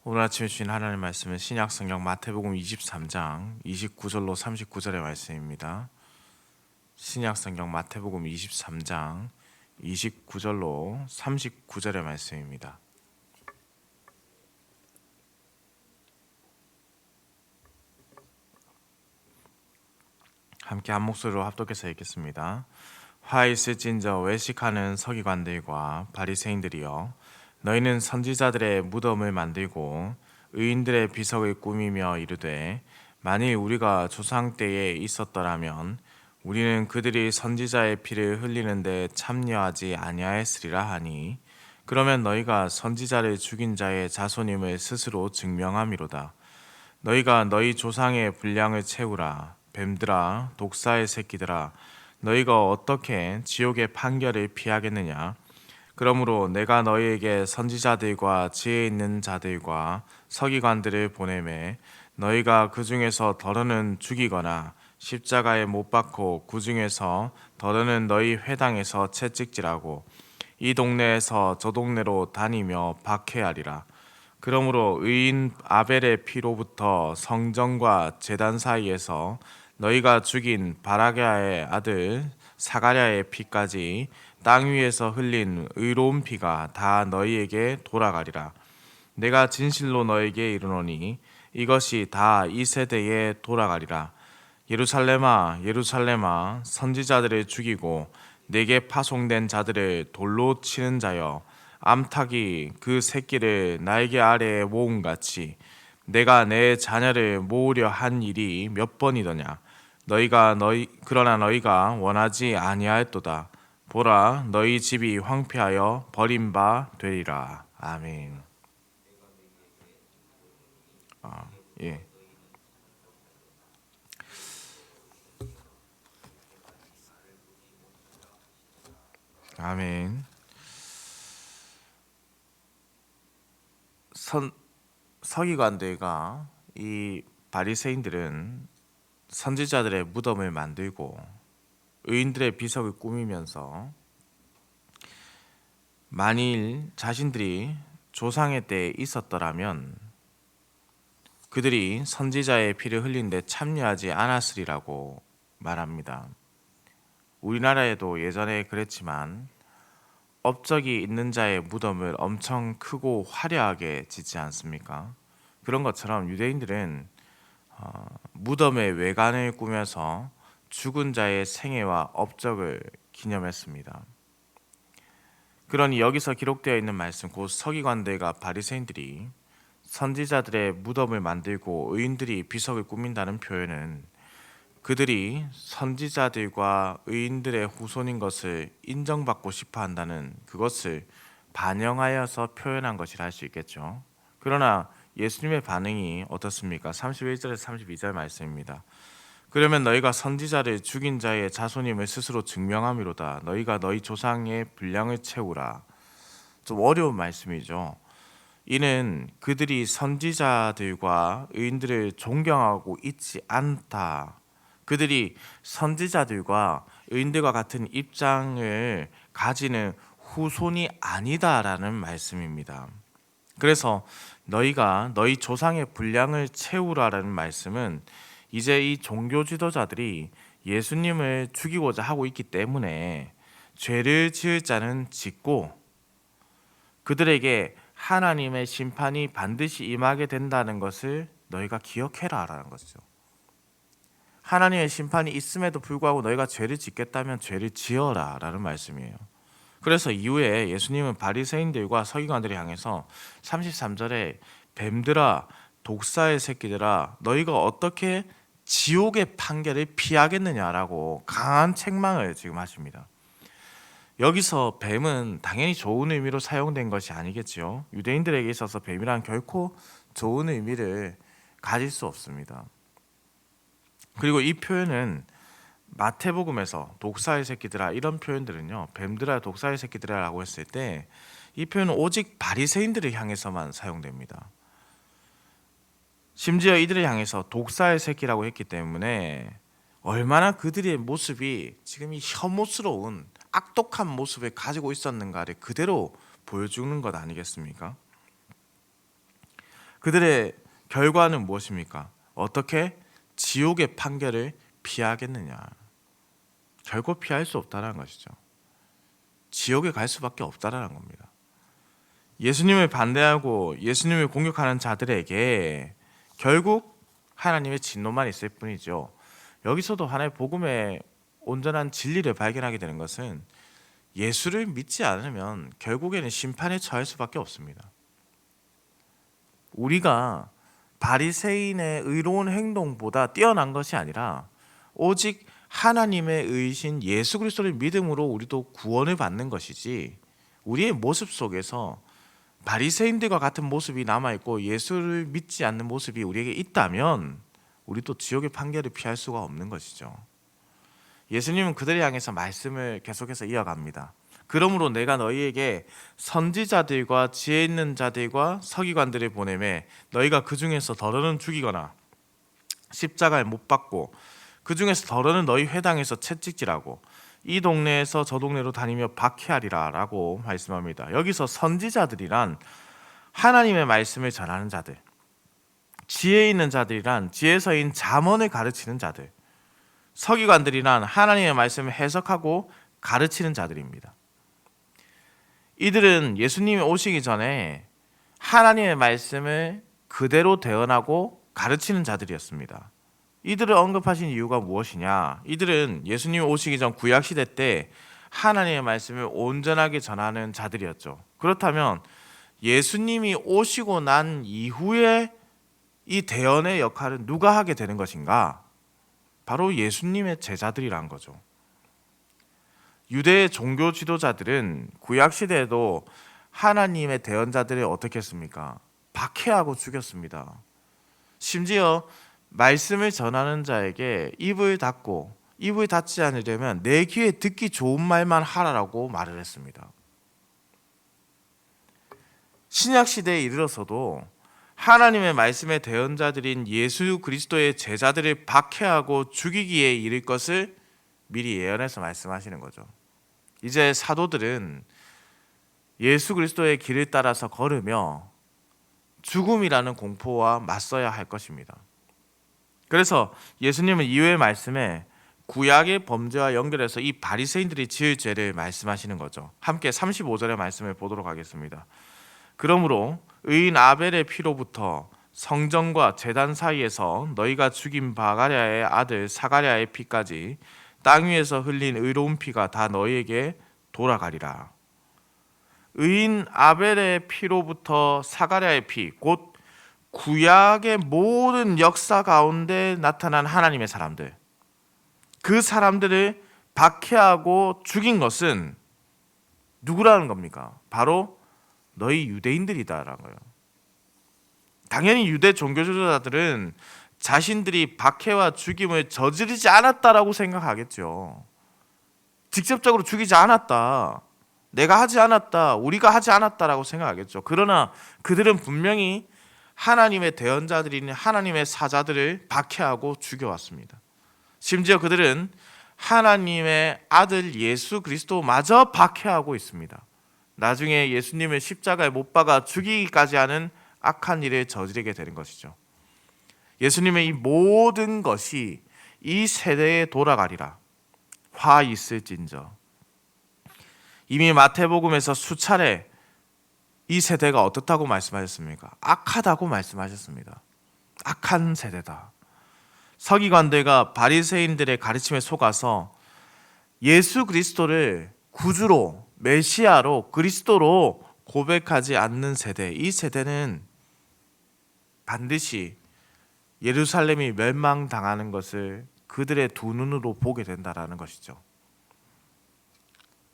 오늘 아침에 주신 하나님의 말씀은 신약 성경 마태복음 23장 29절로 39절의 말씀입니다. 신약 성경 마태복음 23장 29절로 39절의 말씀입니다. 함께 한 목소리로 합독해서 읽겠습니다. 화 있을진저 외식하는 서기관들과 바리새인들이여, 너희는 선지자들의 무덤을 만들고 의인들의 비석을 꾸미며 이르되, 만일 우리가 조상 때에 있었더라면 우리는 그들이 선지자의 피를 흘리는데 참여하지 아니하였으리라 하니, 그러면 너희가 선지자를 죽인 자의 자손임을 스스로 증명함이로다. 너희가 너희 조상의 분량을 채우라. 뱀들아, 독사의 새끼들아, 너희가 어떻게 지옥의 판결을 피하겠느냐? 그러므로 내가 너희에게 선지자들과 지혜 있는 자들과 서기관들을 보내매, 너희가 그 중에서 더러는 죽이거나 십자가에 못 박고 그 중에서 더러는 너희 회당에서 채찍질하고 이 동네에서 저 동네로 다니며 박해하리라. 그러므로 의인 아벨의 피로부터 성전과 제단 사이에서 너희가 죽인 바라게아의 아들 사가랴의 피까지 땅 위에서 흘린 의로운 피가 다 너희에게 돌아가리라. 내가 진실로 너희에게 이르노니 이것이 다 이 세대에 돌아가리라. 예루살렘아, 예루살렘아, 선지자들을 죽이고 내게 파송된 자들을 돌로 치는 자여, 암탉이 그 새끼를 날개 아래에 모음같이 내가 내 자녀를 모으려 한 일이 몇 번이더냐? 그러나 너희가 원하지 아니하였도다. 보라, 너희 집이 황폐하여 버린 바 되리라. 아멘. 예. 아멘. 서기관들과 이 바리새인들은 선지자들의 무덤을 만들고 의인들의 비석을 꾸미면서 만일 자신들이 조상의 때에 있었더라면 그들이 선지자의 피를 흘린 데 참여하지 않았으리라고 말합니다. 우리나라에도 예전에 그랬지만 업적이 있는 자의 무덤을 엄청 크고 화려하게 짓지 않습니까? 그런 것처럼 유대인들은 무덤의 외관을 꾸며서 죽은 자의 생애와 업적을 기념했습니다. 그러니 여기서 기록되어 있는 말씀, 곧 서기관들과 바리새인들이 선지자들의 무덤을 만들고 의인들이 비석을 꾸민다는 표현은 그들이 선지자들과 의인들의 후손인 것을 인정받고 싶어 한다는 그것을 반영하여서 표현한 것이라 할 수 있겠죠. 그러나 예수님의 반응이 어떻습니까? 31절에서 32절 말씀입니다. 그러면 너희가 선지자를 죽인 자의 자손임을 스스로 증명함이로다. 너희가 너희 조상의 분량을 채우라. 좀 어려운 말씀이죠. 이는 그들이 선지자들과 의인들을 존경하고 있지 않다. 그들이 선지자들과 의인들과 같은 입장을 가지는 후손이 아니다라는 말씀입니다. 그래서 너희가 너희 조상의 분량을 채우라라는 말씀은 이제 이 종교 지도자들이 예수님을 죽이고자 하고 있기 때문에 죄를 지을 자는 짓고 그들에게 하나님의 심판이 반드시 임하게 된다는 것을 너희가 기억해라라는 것이죠. 하나님의 심판이 있음에도 불구하고 너희가 죄를 짓겠다면 죄를 지어라라는 말씀이에요. 그래서 이후에 예수님은 바리새인들과 서기관들을 향해서 33절에 뱀들아, 독사의 새끼들아, 너희가 어떻게 지옥의 판결을 피하겠느냐라고 강한 책망을 지금 하십니다. 여기서 뱀은 당연히 좋은 의미로 사용된 것이 아니겠지요. 유대인들에게 있어서 뱀이란 결코 좋은 의미를 가질 수 없습니다. 그리고 이 표현은 마태복음에서 독사의 새끼들아 이런 표현들은요, 뱀들아 독사의 새끼들아라고 했을 때 이 표현은 오직 바리새인들을 향해서만 사용됩니다. 심지어 이들을 향해서 독사의 새끼라고 했기 때문에 얼마나 그들의 모습이 지금 이 혐오스러운 악독한 모습을 가지고 있었는가를 그대로 보여주는 것 아니겠습니까? 그들의 결과는 무엇입니까? 어떻게 지옥의 판결을 피하겠느냐? 결코 피할 수 없다는 것이죠. 지옥에 갈 수밖에 없다는 겁니다. 예수님을 반대하고 예수님을 공격하는 자들에게 결국 하나님의 진노만 있을 뿐이죠. 여기서도 하나의 복음의 온전한 진리를 발견하게 되는 것은 예수를 믿지 않으면 결국에는 심판에 처할 수밖에 없습니다. 우리가 바리새인의 의로운 행동보다 뛰어난 것이 아니라 오직 하나님의 의신 예수 그리스도를 믿음으로 우리도 구원을 받는 것이지, 우리의 모습 속에서 바리새인들과 같은 모습이 남아있고 예수를 믿지 않는 모습이 우리에게 있다면 우리도 지옥의 판결을 피할 수가 없는 것이죠. 예수님은 그들을 향해서 말씀을 계속해서 이어갑니다. 그러므로 내가 너희에게 선지자들과 지혜 있는 자들과 서기관들을 보내매 너희가 그 중에서 더러는 죽이거나 십자가에 못 박고 그 중에서 더러는 너희 회당에서 채찍질하고 이 동네에서 저 동네로 다니며 박해하리라 라고 말씀합니다. 여기서 선지자들이란 하나님의 말씀을 전하는 자들, 지혜 있는 자들이란 지혜서인 잠언을 가르치는 자들, 서기관들이란 하나님의 말씀을 해석하고 가르치는 자들입니다. 이들은 예수님이 오시기 전에 하나님의 말씀을 그대로 대언하고 가르치는 자들이었습니다. 이들을 언급하신 이유가 무엇이냐? 이들은 예수님이 오시기 전 구약시대 때 하나님의 말씀을 온전하게 전하는 자들이었죠. 그렇다면 예수님이 오시고 난 이후에 이 대언의 역할은 누가 하게 되는 것인가? 바로 예수님의 제자들이란 거죠. 유대의 종교 지도자들은 구약시대에도 하나님의 대언자들을 어떻게 했습니까? 박해하고 죽였습니다. 심지어 말씀을 전하는 자에게 입을 닫고, 입을 닫지 않으려면 내 귀에 듣기 좋은 말만 하라라고 말을 했습니다. 신약시대에 이르러서도 하나님의 말씀의 대언자들인 예수 그리스도의 제자들을 박해하고 죽이기에 이를 것을 미리 예언해서 말씀하시는 거죠. 이제 사도들은 예수 그리스도의 길을 따라서 걸으며 죽음이라는 공포와 맞서야 할 것입니다. 그래서 예수님은 이후의 말씀에 구약의 범죄와 연결해서 이 바리새인들이 지을 죄를 말씀하시는 거죠. 함께 35절의 말씀을 보도록 하겠습니다. 그러므로 의인 아벨의 피로부터 성전과 제단 사이에서 너희가 죽인 바가랴의 아들 사가랴의 피까지 땅 위에서 흘린 의로운 피가 다 너희에게 돌아가리라. 의인 아벨의 피로부터 사가랴의 피, 곧 구약의 모든 역사 가운데 나타난 하나님의 사람들, 그 사람들을 박해하고 죽인 것은 누구라는 겁니까? 바로 너희 유대인들이다라는 거예요. 당연히 유대 종교 지도자들은 자신들이 박해와 죽임을 저지르지 않았다라고 생각하겠죠. 직접적으로 죽이지 않았다, 내가 하지 않았다, 우리가 하지 않았다라고 생각하겠죠. 그러나 그들은 분명히 하나님의 대언자들인 하나님의 사자들을 박해하고 죽여왔습니다. 심지어 그들은 하나님의 아들 예수 그리스도마저 박해하고 있습니다. 나중에 예수님을 십자가에 못 박아 죽이기까지 하는 악한 일을 저지르게 되는 것이죠. 예수님의 이 모든 것이 이 세대에 돌아가리라. 화 있을진저. 이미 마태복음에서 수차례 이 세대가 어떻다고 말씀하셨습니까? 악하다고 말씀하셨습니다. 악한 세대다. 서기관들과 바리새인들의 가르침에 속아서 예수 그리스도를 구주로, 메시아로, 그리스도로 고백하지 않는 세대, 이 세대는 반드시 예루살렘이 멸망당하는 것을 그들의 두 눈으로 보게 된다라는 것이죠.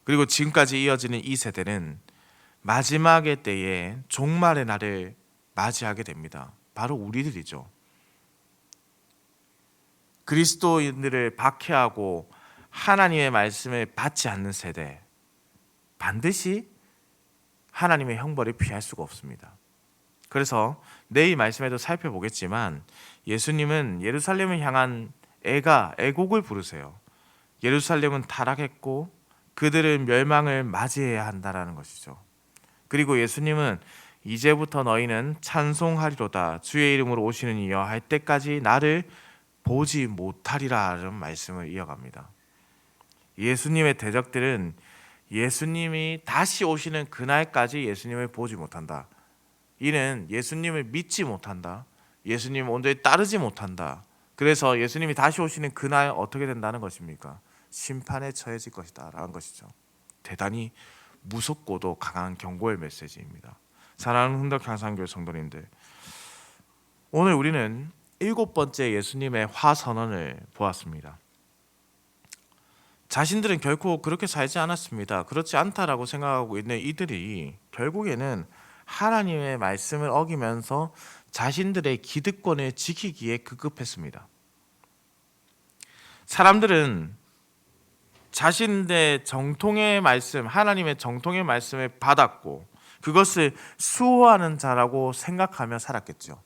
그리고 지금까지 이어지는 이 세대는 마지막의 때에 종말의 날을 맞이하게 됩니다. 바로 우리들이죠. 그리스도인들을 박해하고 하나님의 말씀을 받지 않는 세대, 반드시 하나님의 형벌을 피할 수가 없습니다. 그래서 내일 말씀에도 살펴보겠지만 예수님은 예루살렘을 향한 애곡을 부르세요. 예루살렘은 타락했고 그들은 멸망을 맞이해야 한다라는 것이죠. 그리고 예수님은 이제부터 너희는 찬송하리로다. 주의 이름으로 오시는 이여 할 때까지 나를 보지 못하리라는 말씀을 이어갑니다. 예수님의 대적들은 예수님이 다시 오시는 그날까지 예수님을 보지 못한다. 이는 예수님을 믿지 못한다. 예수님을 온전히 따르지 못한다. 그래서 예수님이 다시 오시는 그날 어떻게 된다는 것입니까? 심판에 처해질 것이다 라는 것이죠. 대단히 무섭고도 강한 경고의 메시지입니다. 사랑하는 흥덕향산교회 성도님들, 오늘 우리는 7번째 예수님의 화선언을 보았습니다. 자신들은 결코 그렇게 살지 않았습니다. 그렇지 않다라고 생각하고 있는 이들이 결국에는 하나님의 말씀을 어기면서 자신들의 기득권을 지키기에 급급했습니다. 사람들은 자신의 정통의 말씀, 하나님의 정통의 말씀을 받았고 그것을 수호하는 자라고 생각하며 살았겠죠.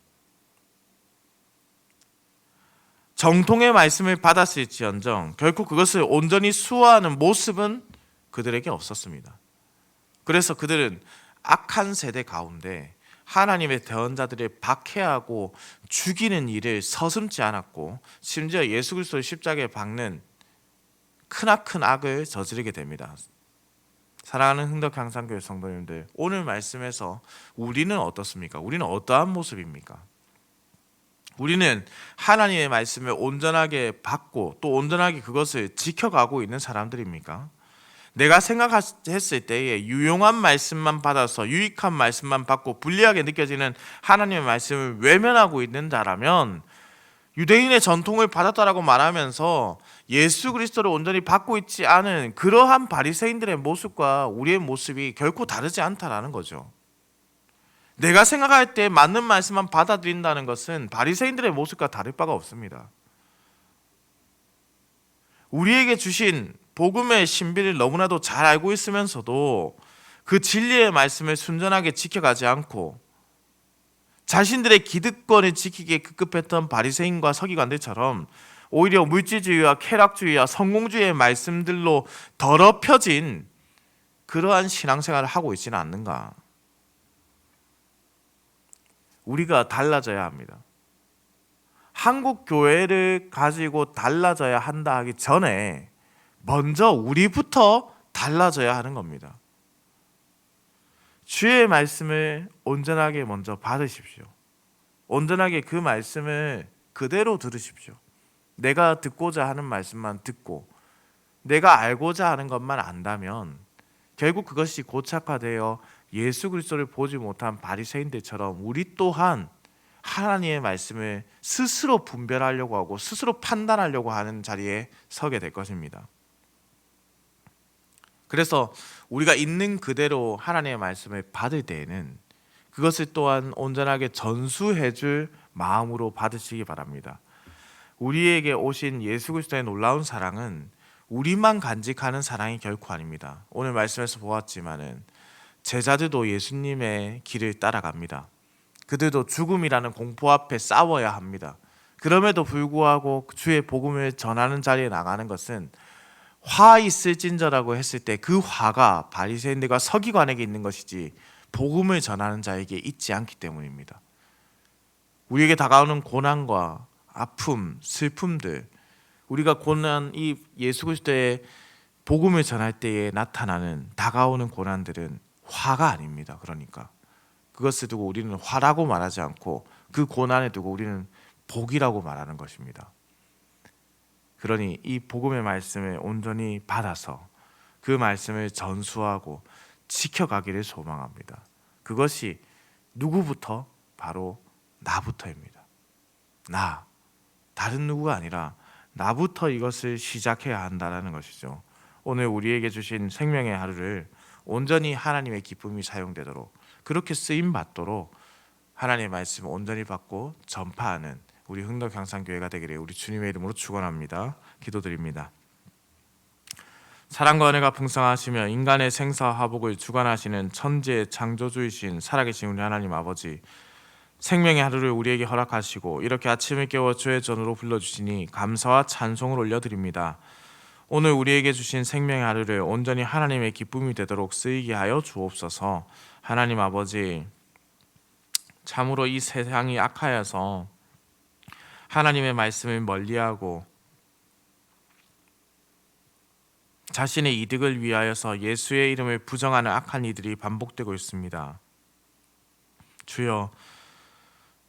정통의 말씀을 받았을지언정 결코 그것을 온전히 수호하는 모습은 그들에게 없었습니다. 그래서 그들은 악한 세대 가운데 하나님의 대언자들을 박해하고 죽이는 일을 서슴지 않았고 심지어 예수 그리스도를 십자가에 박는 크나큰 악을 저지르게 됩니다. 사랑하는 흥덕향산교회 성도님들, 오늘 말씀에서 우리는 어떻습니까? 우리는 어떠한 모습입니까? 우리는 하나님의 말씀을 온전하게 받고 또 온전하게 그것을 지켜가고 있는 사람들입니까? 내가 생각했을 때에 유용한 말씀만 받아서 유익한 말씀만 받고 불리하게 느껴지는 하나님의 말씀을 외면하고 있는 자라면 유대인의 전통을 받았다라고 말하면서 예수 그리스도를 온전히 받고 있지 않은 그러한 바리새인들의 모습과 우리의 모습이 결코 다르지 않다라는 거죠. 내가 생각할 때 맞는 말씀만 받아들인다는 것은 바리새인들의 모습과 다를 바가 없습니다. 우리에게 주신 복음의 신비를 너무나도 잘 알고 있으면서도 그 진리의 말씀을 순전하게 지켜가지 않고 자신들의 기득권을 지키기에 급급했던 바리새인과 서기관들처럼 오히려 물질주의와 쾌락주의와 성공주의의 말씀들로 더럽혀진 그러한 신앙생활을 하고 있지는 않는가? 우리가 달라져야 합니다. 한국 교회를 가지고 달라져야 한다 하기 전에 먼저 우리부터 달라져야 하는 겁니다. 주의 말씀을 온전하게 먼저 받으십시오. 온전하게 그 말씀을 그대로 들으십시오. 내가 듣고자 하는 말씀만 듣고 내가 알고자 하는 것만 안다면 결국 그것이 고착화되어 예수 그리스도를 보지 못한 바리새인들처럼 우리 또한 하나님의 말씀을 스스로 분별하려고 하고 스스로 판단하려고 하는 자리에 서게 될 것입니다. 그래서 우리가 있는 그대로 하나님의 말씀을 받을 때에는 그것을 또한 온전하게 전수해 줄 마음으로 받으시기 바랍니다. 우리에게 오신 예수 그리스도의 놀라운 사랑은 우리만 간직하는 사랑이 결코 아닙니다. 오늘 말씀에서 보았지만은 제자들도 예수님의 길을 따라갑니다. 그들도 죽음이라는 공포 앞에 싸워야 합니다. 그럼에도 불구하고 주의 복음을 전하는 자리에 나가는 것은 화 있을진저라고 했을 때 그 화가 바리새인들과 서기관에게 있는 것이지 복음을 전하는 자에게 있지 않기 때문입니다. 우리에게 다가오는 고난과 아픔, 슬픔들, 우리가 고난 이 예수 그리스도의 복음을 전할 때에 나타나는 다가오는 고난들은 화가 아닙니다. 그러니까 그것을 두고 우리는 화라고 말하지 않고 그 고난을 두고 우리는 복이라고 말하는 것입니다. 그러니 이 복음의 말씀을 온전히 받아서 그 말씀을 전수하고 지켜가기를 소망합니다. 그것이 누구부터? 바로 나부터입니다. 나, 다른 누구가 아니라 나부터 이것을 시작해야 한다는 것이죠. 오늘 우리에게 주신 생명의 하루를 온전히 하나님의 기쁨이 사용되도록 그렇게 쓰임받도록 하나님의 말씀을 온전히 받고 전파하는 우리 흥덕향산교회가 되기를 우리 주님의 이름으로 축원합니다. 기도드립니다. 사랑과 은혜가 풍성하시며 인간의 생사화복을 주관하시는 천지의 창조주이신 살아계신 우리 하나님 아버지, 생명의 하루를 우리에게 허락하시고 이렇게 아침을 깨워 주의 전으로 불러주시니 감사와 찬송을 올려드립니다. 오늘 우리에게 주신 생명의 하루를 온전히 하나님의 기쁨이 되도록 쓰이게 하여 주옵소서. 하나님 아버지, 참으로 이 세상이 악하여서 하나님의 말씀을 멀리하고 자신의 이득을 위하여서 예수의 이름을 부정하는 악한 이들이 반복되고 있습니다. 주여,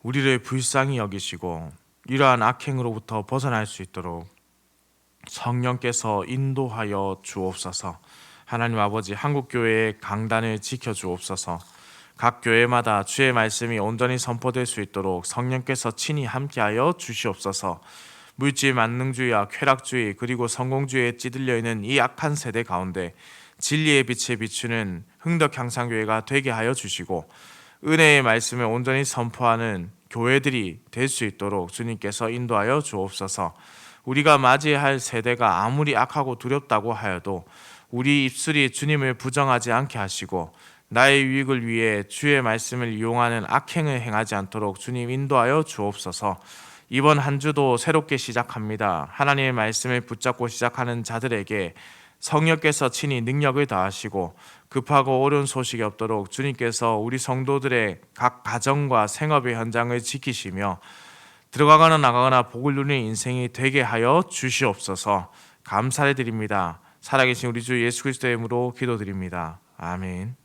우리를 불쌍히 여기시고 이러한 악행으로부터 벗어날 수 있도록 성령께서 인도하여 주옵소서. 하나님 아버지, 한국교회의 강단을 지켜주옵소서. 각 교회마다 주의 말씀이 온전히 선포될 수 있도록 성령께서 친히 함께하여 주시옵소서. 물질 만능주의와 쾌락주의 그리고 성공주의에 찌들려 있는 이 악한 세대 가운데 진리의 빛에 비추는 흥덕향상교회가 되게 하여 주시고 은혜의 말씀을 온전히 선포하는 교회들이 될 수 있도록 주님께서 인도하여 주옵소서. 우리가 맞이할 세대가 아무리 악하고 두렵다고 하여도 우리 입술이 주님을 부정하지 않게 하시고 나의 유익을 위해 주의 말씀을 이용하는 악행을 행하지 않도록 주님 인도하여 주옵소서. 이번 한 주도 새롭게 시작합니다. 하나님의 말씀을 붙잡고 시작하는 자들에게 성령께서 친히 능력을 다하시고 급하고 어려운 소식이 없도록 주님께서 우리 성도들의 각 가정과 생업의 현장을 지키시며 들어가거나 나가거나 복을 누리는 인생이 되게 하여 주시옵소서. 감사를 드립니다. 살아계신 우리 주 예수 그리스도의 이름으로 기도드립니다. 아멘.